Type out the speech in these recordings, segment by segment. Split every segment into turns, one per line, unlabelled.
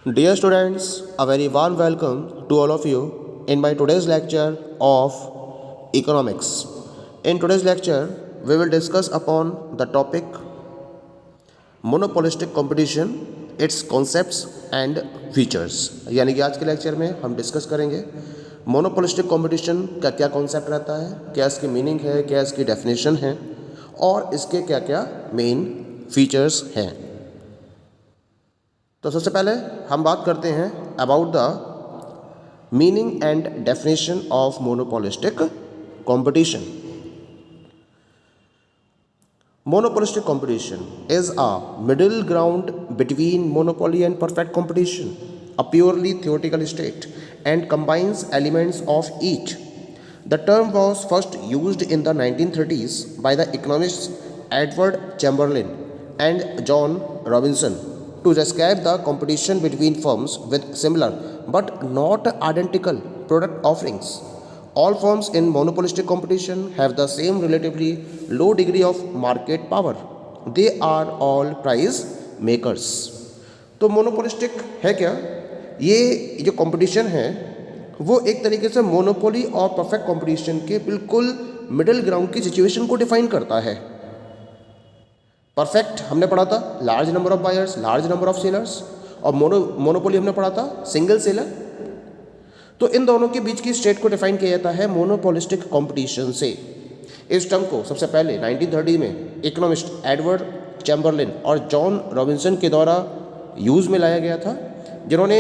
Dear students, a very warm welcome to all of you in my today's lecture of economics. In today's lecture, we will discuss upon the topic monopolistic competition, its concepts and features. यानी कि आज के lecture में हम discuss करेंगे monopolistic competition का क्या concept रहता है, क्या इसकी मीनिंग है, क्या इसकी डेफिनेशन है और इसके क्या क्या मेन फीचर्स हैं। तो सबसे पहले हम बात करते हैं about the meaning and definition of monopolistic competition. Monopolistic competition is a middle ground between monopoly and perfect competition, a purely theoretical state, and combines elements of each. The term was first used in the 1930s by the economists Edward Chamberlain and John Robinson to describe the competition between firms with similar but not identical product offerings. All firms in monopolistic competition have the same relatively low degree of market power. They are all price makers. तो monopolistic है क्या? ये जो competition है वो एक तरीके से मोनोपोली और परफेक्ट कंपटीशन के बिल्कुल मिडिल ग्राउंड की सिचुएशन को डिफाइन करता है। परफेक्ट हमने पढ़ा था large number of buyers, large number of sellers, और मोनोपोली हमने पढ़ा था सिंगल सेलर। तो इन दोनों के बीच की स्टेट को डिफाइन किया जाता है मोनोपोलिस्टिक कंपटीशन से। इस टर्म को सबसे पहले 1930 में इकोनॉमिस्ट एडवर्ड चैम्बरलिन और जॉन रॉबिन्सन के द्वारा यूज़ में लाया गया था, जिन्होंने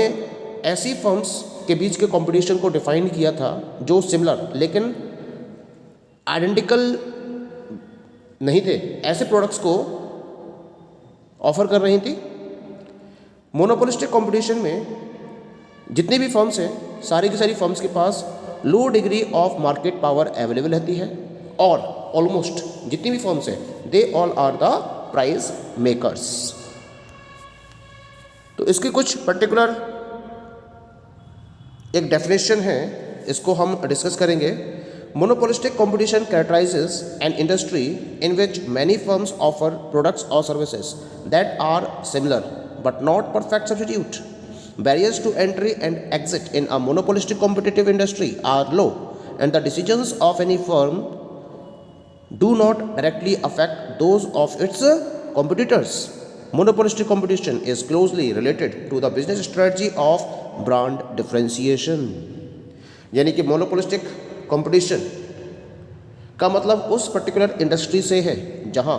ऐसी फर्म्स के बीच के कंपटीशन को डिफाइन किया था जो सिमिलर लेकिन आइडेंटिकल नहीं थे, ऐसे प्रोडक्ट्स को ऑफर कर रही थी। मोनोपोलिस्टिक कंपटीशन में जितनी भी फर्म्स हैं सारी की सारी फर्म्स के पास low degree of market power available रहती है और ऑलमोस्ट जितनी भी फर्म्स हैं they all are the price makers. तो इसकी कुछ पर्टिकुलर एक डेफिनेशन है, इसको हम डिस्कस करेंगे। Monopolistic competition characterizes an industry in which many firms offer products और services that are similar but not perfect substitute. Barriers to entry and exit in a monopolistic competitive industry are low, and the decisions of any firm do not directly affect those of its competitors. Monopolistic competition is closely related to the business strategy of brand differentiation. यानी कि monopolistic competition का मतलब उस particular industry से है जहां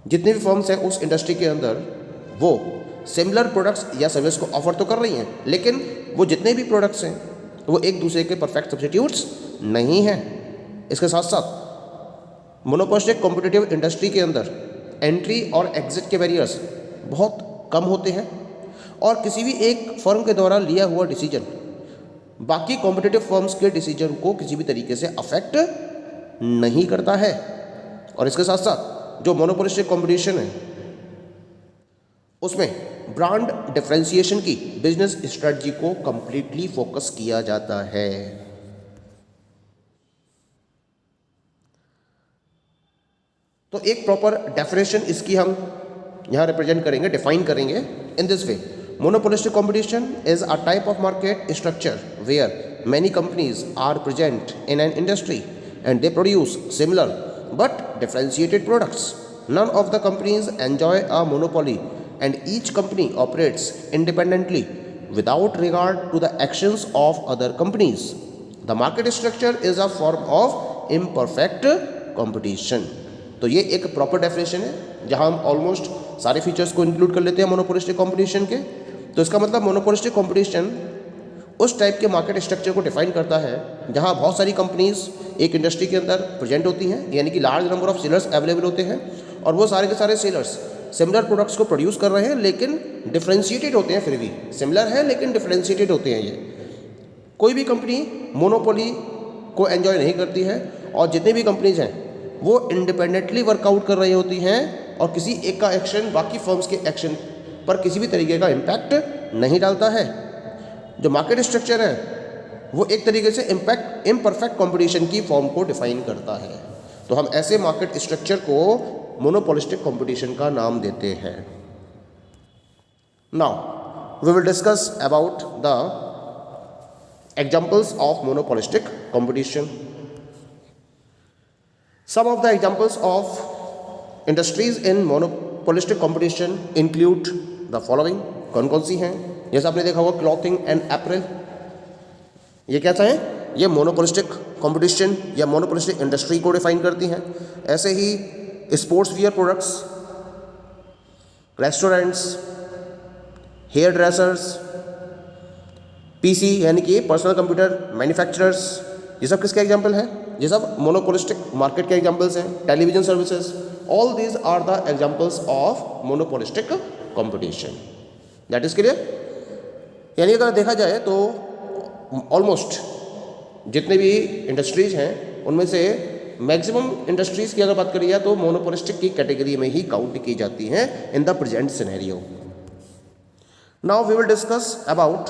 जितनी भी फर्म्स हैं उस इंडस्ट्री के अंदर वो सिमिलर प्रोडक्ट्स या सर्विस को ऑफर तो कर रही हैं, लेकिन वो जितने भी प्रोडक्ट्स हैं वो एक दूसरे के परफेक्ट सब्स्टिट्यूट्स नहीं हैं। इसके साथ साथ मोनोपोलिस्टिक कॉम्पिटिटिव इंडस्ट्री के अंदर एंट्री और एग्जिट के बैरियर्स बहुत कम होते हैं और किसी भी एक फर्म के द्वारा लिया हुआ डिसीजन बाकी कॉम्पिटिटिव फर्म्स के डिसीजन को किसी भी तरीके से अफेक्ट नहीं करता है। और इसके साथ साथ जो मोनोपोलिस्टिक कॉम्पिटिशन है उसमें ब्रांड डिफरेंशिएशन की बिजनेस स्ट्रेटजी को कंप्लीटली फोकस किया जाता है। तो एक प्रॉपर डेफिनेशन इसकी हम यहां रिप्रेजेंट करेंगे, डिफाइन करेंगे in this way. Monopolistic competition is a type of market structure where many companies are present in an industry and they produce similar but differentiated products. None of the companies enjoy a monopoly and each company operates independently without regard to the actions of other companies. The market structure is a form of imperfect competition. तो ये एक proper definition है जहां हम almost सारे features को include कर लेते हैं मोनोपोलिस्टिक कंपटीशन के। तो इसका मतलब मोनोपोलिस्टिक कंपटीशन उस टाइप के मार्केट स्ट्रक्चर को डिफाइन करता है जहां बहुत सारी कंपनीज एक इंडस्ट्री के अंदर प्रेजेंट होती हैं, यानी कि large number of sellers available होते हैं और वो सारे के सारे सेलर्स सिमिलर प्रोडक्ट्स को प्रोड्यूस कर रहे हैं लेकिन डिफरेंशिएटेड होते हैं। फिर भी सिमिलर है लेकिन डिफरेंशिएटेड होते हैं। ये कोई भी कंपनी मोनोपोली को एंजॉय नहीं करती है और जितनी भी कंपनीज हैं वो इंडिपेंडेंटली वर्कआउट कर रही होती हैं और किसी एक का एक्शन बाकी फर्म्स के एक्शन पर किसी भी तरीके का इम्पैक्ट नहीं डालता है। जो मार्केट स्ट्रक्चर है वो एक तरीके से इम्परफेक्ट कंपटीशन की फॉर्म को डिफाइन करता है। तो हम ऐसे मार्केट स्ट्रक्चर को मोनोपोलिस्टिक कंपटीशन का नाम देते हैं। Now we will discuss about the examples of monopolistic competition. Some of the examples of industries in monopolistic competition include the following. कौन कौन सी हैं? जैसे आपने देखा होगा क्लॉथिंग एंड एपरल, ये कैसा है? ये मोनोपोलिस्टिक कंपटीशन या मोनोपोलिस्टिक इंडस्ट्री को डिफाइन करती हैं। ऐसे ही sports wear products, restaurants, hair dressers, PC यानी कि पर्सनल कंप्यूटर मैन्युफैक्चरर्स, ये सब किसके एग्जाम्पल हैं? ये सब मोनोपोलिस्टिक मार्केट के एग्जाम्पल्स हैं। Television services, all these are the examples of monopolistic competition. That is clear? यानी अगर देखा जाए तो ऑलमोस्ट जितने भी इंडस्ट्रीज हैं उनमें से मैक्सिमम इंडस्ट्रीज की अगर बात करी जाए तो मोनोपोलिस्टिक की कैटेगरी में ही काउंट की जाती हैं in the present scenario. Now we will discuss about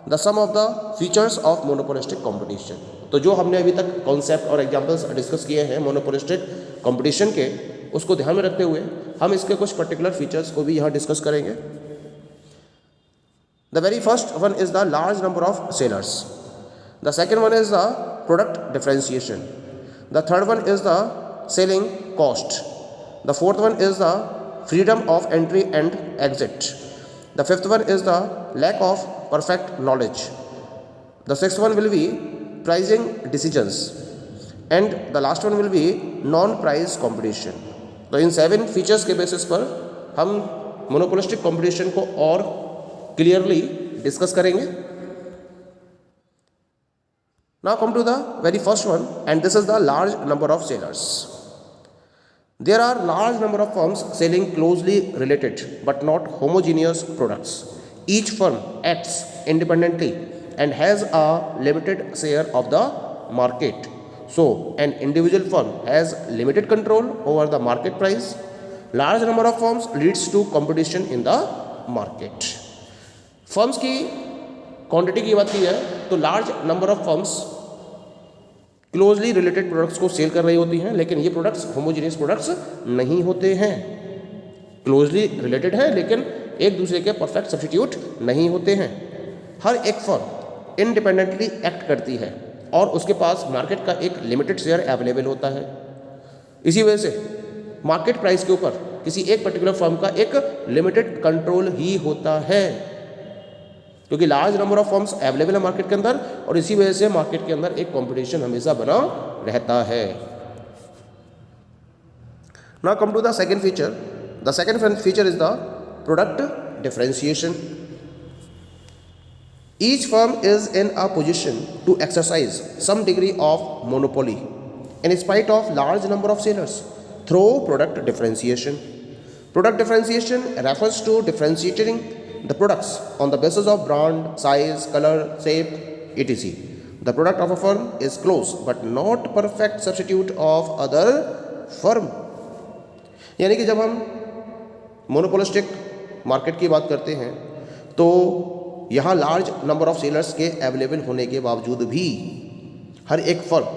the some of the features of monopolistic competition. तो जो हमने अभी तक कॉन्सेप्ट और एग्जांपल्स डिस्कस किए हैं मोनोपोलिस्टिक कंपटीशन के, उसको ध्यान में रखते हुए हम इसके कुछ पर्टिकुलर फीचर्स को भी यहाँ डिस्कस करेंगे। The very first one is the large number of sellers, the second one is the product differentiation, the third one is the selling cost, the fourth one is the freedom of entry and exit, the fifth one is the lack of perfect knowledge, the sixth one will be pricing decisions, and the last one will be non price competition। तो इन 7 features के basis पर हम monopolistic competition को और clearly discuss करेंगे। Now come to the very first one and this is the large number of sellers. There are large number of firms selling closely related but not homogeneous products. Each firm acts independently and has a limited share of the market. So, an individual firm has limited control over the market price. Large number of firms leads to competition in the market. Firms की quantity की बात की जाए तो large number of firms closely related products को cell कर रही होती हैं, लेकिन ये प्रोडक्ट्स होमोजेनियस प्रोडक्ट्स नहीं होते हैं। क्लोजली रिलेटेड है लेकिन एक दूसरे के परफेक्ट सब्स्टिट्यूट नहीं होते हैं। हर एक फर्म इंडिपेंडेंटली एक्ट करती है और उसके पास मार्केट का एक लिमिटेड शेयर अवेलेबल होता है। इसी वजह से मार्केट प्राइस के ऊपर किसी एक पर्टिकुलर फर्म का एक लिमिटेड कंट्रोल ही होता है, क्योंकि large number of firms available है मार्केट के अंदर और इसी वजह से मार्केट के अंदर एक कंपटीशन हमेशा बना रहता है। Now come to the second feature. The second feature is the product differentiation. Each firm is in a position to exercise some degree of monopoly in spite of large number of sellers through product differentiation. Product differentiation refers to differentiating the products on the basis of brand, size, color, shape, etc. The product of a firm is close but not perfect substitute of other firm। यानी कि जब हम monopolistic market की बात करते हैं तो यहाँ लार्ज नंबर ऑफ सेलर्स के अवेलेबल होने के बावजूद भी हर एक फर्म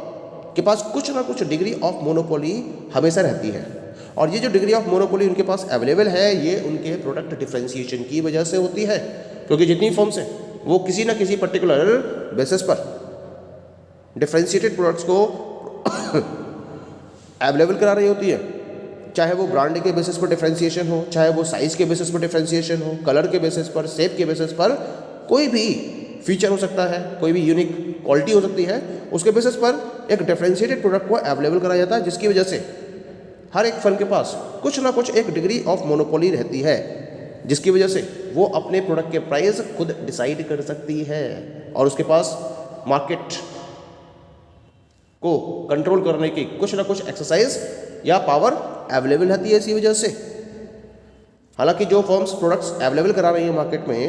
के पास कुछ ना कुछ डिग्री ऑफ मोनोपोली हमेशा रहती है, और ये जो डिग्री ऑफ मोनोपोली उनके पास अवेलेबल है ये उनके प्रोडक्ट डिफरेंशिएशन की वजह से होती है। क्योंकि जितनी फर्म्स हैं वो किसी ना किसी पर्टिकुलर बेसिस पर डिफरेंशिएटेड प्रोडक्ट्स को अवेलेबल करा रही होती है, चाहे वो ब्रांड के बेसिस पर डिफरेंशिएशन हो, चाहे वो साइज़ के बेसिस पर डिफरेंशिएशन हो, कलर के बेसिस पर, शेप के बेसिस पर, कोई भी फीचर हो सकता है, कोई भी यूनिक क्वालिटी हो सकती है, उसके बेसिस पर एक डिफरेंशिएटेड प्रोडक्ट को अवेलेबल कराया जाता है, जिसकी वजह से हर एक फर्म के पास कुछ ना कुछ एक डिग्री ऑफ मोनोपोली रहती है, जिसकी वजह से वो अपने प्रोडक्ट के प्राइस खुद डिसाइड कर सकती है और उसके पास मार्केट को कंट्रोल करने की कुछ ना कुछ एक्सरसाइज या पावर अवेलेबल रहती है इसी वजह से। हालांकि जो फर्म्स प्रोडक्ट्स अवेलेबल करा रही हैं मार्केट में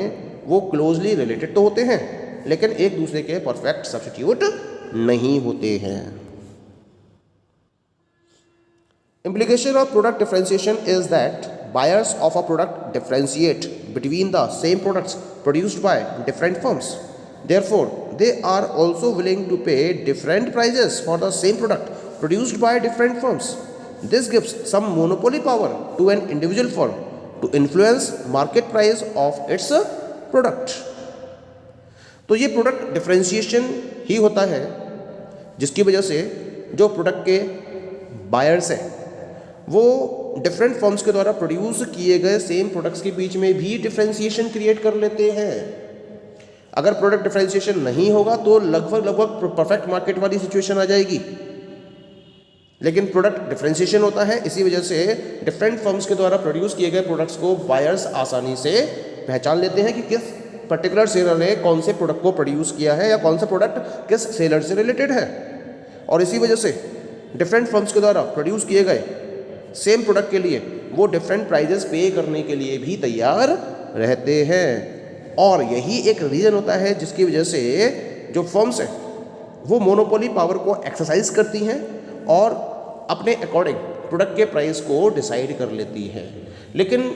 वो क्लोजली रिलेटेड तो होते हैं लेकिन एक दूसरे के परफेक्ट सब्स्टिट्यूट नहीं होते हैं। Implication of product differentiation is that buyers of a product differentiate between the same products produced by different firms. Therefore, they are also willing to pay different prices for the same product produced by different firms. This gives some monopoly power to an individual firm to influence market price of its product. तो ये product differentiation ही होता है जिसकी वजह से जो product के buyers हैं वो डिफरेंट फर्म्स के द्वारा प्रोड्यूस किए गए सेम प्रोडक्ट्स के बीच में भी डिफरेंशिएशन क्रिएट कर लेते हैं। अगर प्रोडक्ट डिफरेंशिएशन नहीं होगा तो लगभग परफेक्ट मार्केट वाली सिचुएशन आ जाएगी, लेकिन प्रोडक्ट डिफरेंशिएशन होता है, इसी वजह से डिफरेंट फर्म्स के द्वारा प्रोड्यूस किए गए प्रोडक्ट्स को बायर्स आसानी से पहचान लेते हैं कि किस पर्टिकुलर सेलर ने कौन से प्रोडक्ट को प्रोड्यूस किया है या कौन सा प्रोडक्ट किस सेलर से रिलेटेड है। और इसी वजह से डिफरेंट फर्म्स के द्वारा प्रोड्यूस किए गए सेम प्रोडक्ट के लिए वो डिफरेंट प्राइजेस पे करने के लिए भी तैयार रहते हैं। और यही एक रीज़न होता है जिसकी वजह से जो फर्म्स हैं वो मोनोपोली पावर को एक्सरसाइज करती हैं और अपने अकॉर्डिंग प्रोडक्ट के प्राइस को डिसाइड कर लेती है। लेकिन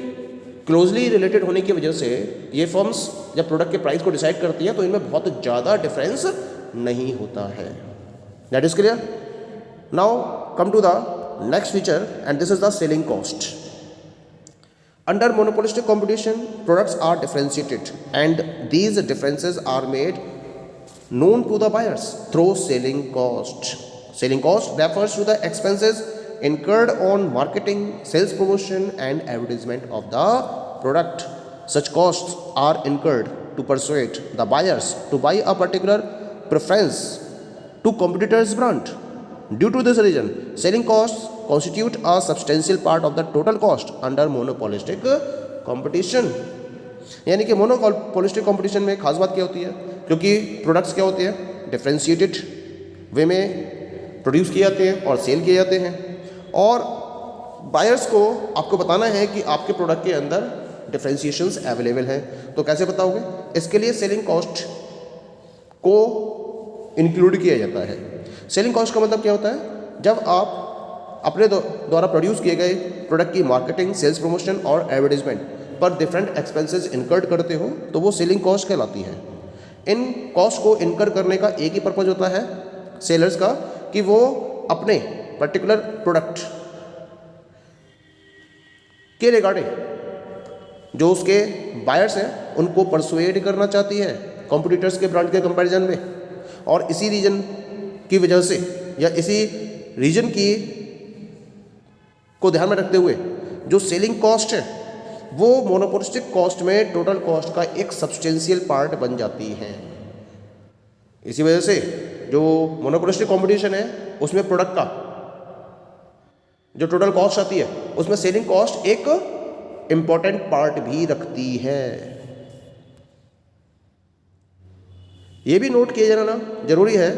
क्लोजली रिलेटेड होने की वजह से ये फर्म्स जब प्रोडक्ट के प्राइस को डिसाइड करती हैं तो इनमें बहुत ज़्यादा डिफरेंस नहीं होता है। That is clear. Now come to the next feature, and this is the selling cost. Under monopolistic competition, products are differentiated and these differences are made known to the buyers through selling cost. Selling cost refers to the expenses incurred on marketing, sales promotion and advertisement of the product. Such costs are incurred to persuade the buyers to buy a particular preference to competitor's brand. Due to this reason, selling costs constitute a substantial part of the total cost under monopolistic competition. यानी कि monopolistic competition में खास बात क्या होती है, क्योंकि products क्या होते हैं डिफरेंशिएटेड वे में प्रोड्यूस किए जाते हैं और सेल किए जाते हैं, और बायर्स को आपको बताना है कि आपके प्रोडक्ट के अंदर डिफरेंशिएशंस अवेलेबल हैं। तो कैसे बताओगे? इसके लिए सेलिंग कॉस्ट को इंक्लूड किया जाता है। सेलिंग कॉस्ट का मतलब क्या होता है? जब आप अपने द्वारा प्रोड्यूस किए गए प्रोडक्ट की मार्केटिंग, सेल्स प्रमोशन और एडवर्टीजमेंट पर डिफरेंट एक्सपेंसेस इनकर्ड करते हो तो वो सेलिंग कॉस्ट कहलाती है। इन कॉस्ट को इनकर करने का एक ही पर्पज होता है सेलर्स का कि वो अपने पर्टिकुलर प्रोडक्ट के रिगार्डिंग जो उसके बायर्स हैं उनको परसुएड करना चाहती है कॉम्पिटिटर्स के ब्रांड के कंपैरिजन में। और इसी रीजन की वजह से या इसी रीजन की को ध्यान में रखते हुए जो सेलिंग कॉस्ट है वो मोनोपोलिस्टिक कॉस्ट में टोटल कॉस्ट का एक सब्सटेंशियल पार्ट बन जाती है। इसी वजह से जो मोनोपोलिस्टिक कंपटीशन है उसमें प्रोडक्ट का जो टोटल कॉस्ट आती है उसमें सेलिंग कॉस्ट एक इंपॉर्टेंट पार्ट भी रखती है। ये भी नोट किया जाना जरूरी है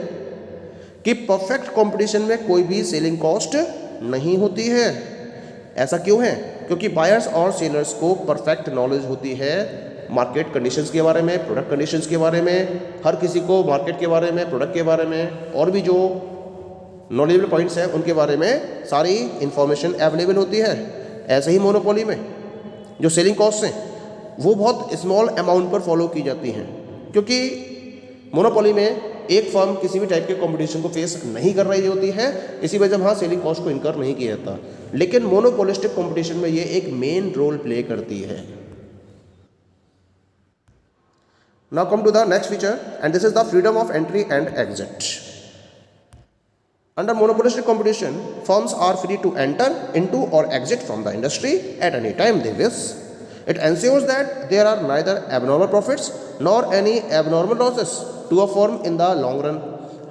कि परफेक्ट कंपटीशन में कोई भी सेलिंग कॉस्ट नहीं होती है। ऐसा क्यों है? क्योंकि बायर्स और सेलर्स को परफेक्ट नॉलेज होती है मार्केट कंडीशंस के बारे में, प्रोडक्ट कंडीशंस के बारे में। हर किसी को मार्केट के बारे में, प्रोडक्ट के बारे में और भी जो नॉलेजेबल पॉइंट्स हैं उनके बारे में सारी इंफॉर्मेशन अवेलेबल होती है। ऐसे ही मोनोपोली में जो सेलिंग कॉस्ट हैं वो बहुत स्मॉल अमाउंट पर फॉलो की जाती हैं, क्योंकि मोनोपोली में एक फर्म किसी भी टाइप के कंपटीशन को फेस नहीं कर रही होती है, इसी वजह से वहाँ सेलिंग कॉस्ट को इनकर नहीं किया जाता। लेकिन मोनोपोलिस्टिक कंपटीशन में ये एक मेन रोल प्ले करती है। Now come to the next feature, and this is the freedom of entry and exit. Under monopolistic competition, firms are free to enter into और exit from the industry at any time they wish. It ensures that there are neither abnormal profits nor any abnormal losses to a firm in the long run.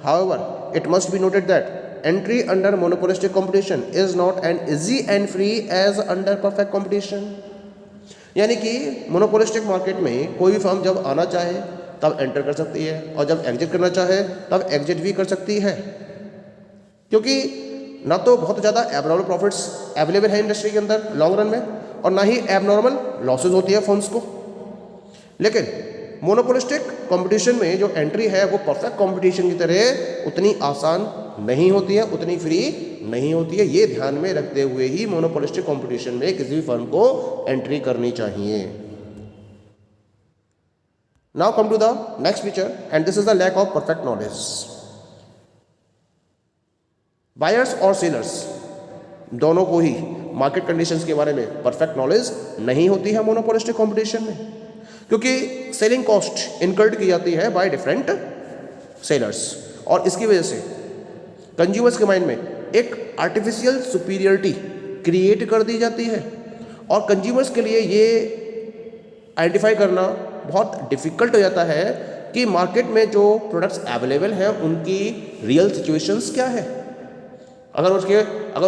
However, it must be noted that entry under monopolistic competition is not as easy and free as under perfect competition. यानी कि monopolistic market में कोई भी firm जब आना चाहे तब enter कर सकती है और जब एग्जिट करना चाहे तब एग्जिट भी कर सकती है, क्योंकि ना तो बहुत ज़्यादा एबनॉर्मल प्रॉफिट्स अवेलेबल है इंडस्ट्री के अंदर लॉन्ग रन में और ना ही एबनॉर्मल लॉसेज होती है फर्म्स को। लेकिन मोनोपोलिस्टिक कंपटीशन में जो एंट्री है वो परफेक्ट कंपटीशन की तरह उतनी आसान नहीं होती है, उतनी फ्री नहीं होती है। ये ध्यान में रखते हुए ही मोनोपोलिस्टिक कंपटीशन में किसी भी फर्म को एंट्री करनी चाहिए। Now come to the next feature, and this is the lack of perfect knowledge. Buyers और सेलर्स दोनों को ही मार्केट कंडीशंस के बारे में परफेक्ट नॉलेज नहीं होती है मोनोपोलिस्टिक कंपटीशन में, क्योंकि सेलिंग कॉस्ट इनकर्ड की जाती है बाय डिफरेंट सेलर्स, और इसकी वजह से कंज्यूमर्स के माइंड में एक आर्टिफिशियल सुपीरियरिटी क्रिएट कर दी जाती है, और कंज्यूमर्स के लिए ये आइडेंटिफाई करना बहुत डिफ़िकल्ट हो जाता है कि मार्केट में जो प्रोडक्ट्स अवेलेबल हैं उनकी रियल सिचुएशंस क्या है। अगर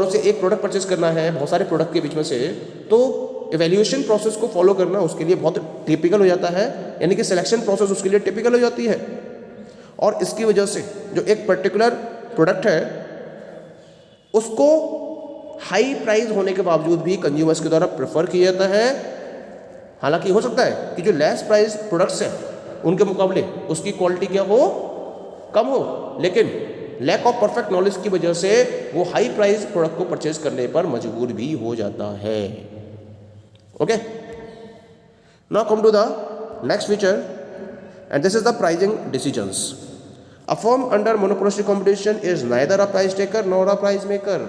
उसे एक प्रोडक्ट परचेस करना है बहुत सारे प्रोडक्ट के बीच में से, तो इवैल्यूएशन प्रोसेस को फॉलो करना उसके लिए बहुत टिपिकल हो जाता है, यानी कि सिलेक्शन प्रोसेस उसके लिए टिपिकल हो जाती है। और इसकी वजह से जो एक पर्टिकुलर प्रोडक्ट है उसको हाई प्राइस होने के बावजूद भी कंज्यूमर्स के द्वारा प्रेफर किया जाता है। हालांकि हो सकता है कि जो लेस प्राइस प्रोडक्ट्स हैं उनके मुकाबले उसकी क्वालिटी क्या हो, कम हो, लेकिन लैक ऑफ परफेक्ट नॉलेज की वजह से वो हाई प्राइस प्रोडक्ट को परचेज करने पर मजबूर भी हो जाता है। Okay, now come to the next feature and this is the pricing decisions. A firm under monopolistic competition is neither a price taker nor a price maker.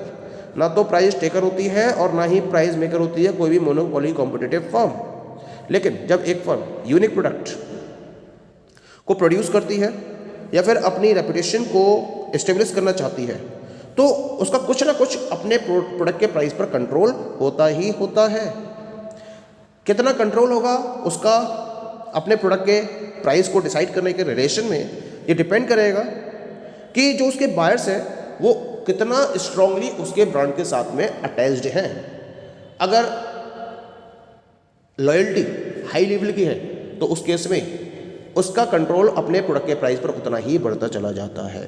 ना तो प्राइस टेकर होती है और ना ही प्राइस मेकर होती है कोई भी मोनोपोली कॉम्पिटिटिव फर्म। लेकिन जब एक फर्म यूनिक प्रोडक्ट को प्रोड्यूस करती है या फिर अपनी रेपुटेशन को एस्टेब्लिश करना चाहती है, तो उसका कुछ ना कुछ अपने प्रोडक्ट के प्राइस पर कंट्रोल होता ही होता है। कितना कंट्रोल होगा उसका अपने प्रोडक्ट के प्राइस को डिसाइड करने के रिलेशन में ये डिपेंड करेगा कि जो उसके बायर्स हैं वो कितना स्ट्रांगली उसके ब्रांड के साथ में अटैच्ड हैं। अगर लॉयल्टी हाई लेवल की है तो उस केस में उसका कंट्रोल अपने प्रोडक्ट के प्राइस पर उतना ही बढ़ता चला जाता है।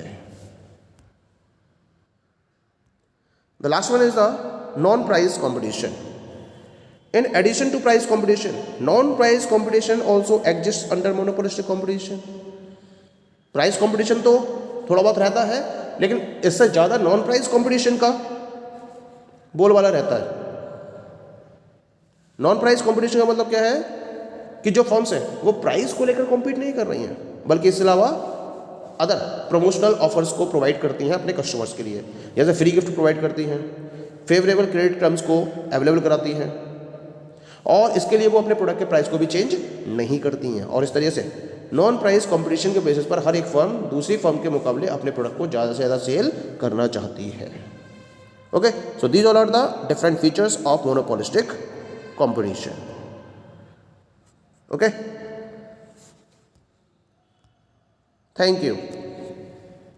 The last one is the non price competition. In addition to price competition, non-price competition also exists under monopolistic competition. Price competition तो थोड़ा बहुत रहता है, लेकिन इससे ज़्यादा नॉन प्राइस कंपटीशन का बोलबाला रहता है। नॉन प्राइस कंपटीशन का मतलब क्या है कि जो फर्म्स हैं वो प्राइस को लेकर कॉम्पीट नहीं कर रही हैं, बल्कि इसके अलावा अदर प्रमोशनल ऑफर्स को प्रोवाइड करती हैं अपने कस्टमर्स के लिए, जैसे फ्री गिफ्ट प्रोवाइड करती हैं, फेवरेबल क्रेडिट टर्म्स को अवेलेबल कराती हैं, और इसके लिए वो अपने प्रोडक्ट के प्राइस को भी चेंज नहीं करती हैं। और इस तरीके से नॉन प्राइस कंपटीशन के बेसिस पर हर एक फर्म दूसरी फर्म के मुकाबले अपने प्रोडक्ट को ज़्यादा से ज़्यादा सेल करना चाहती है। Okay, so these all are the different features of monopolistic competition. Okay, thank you.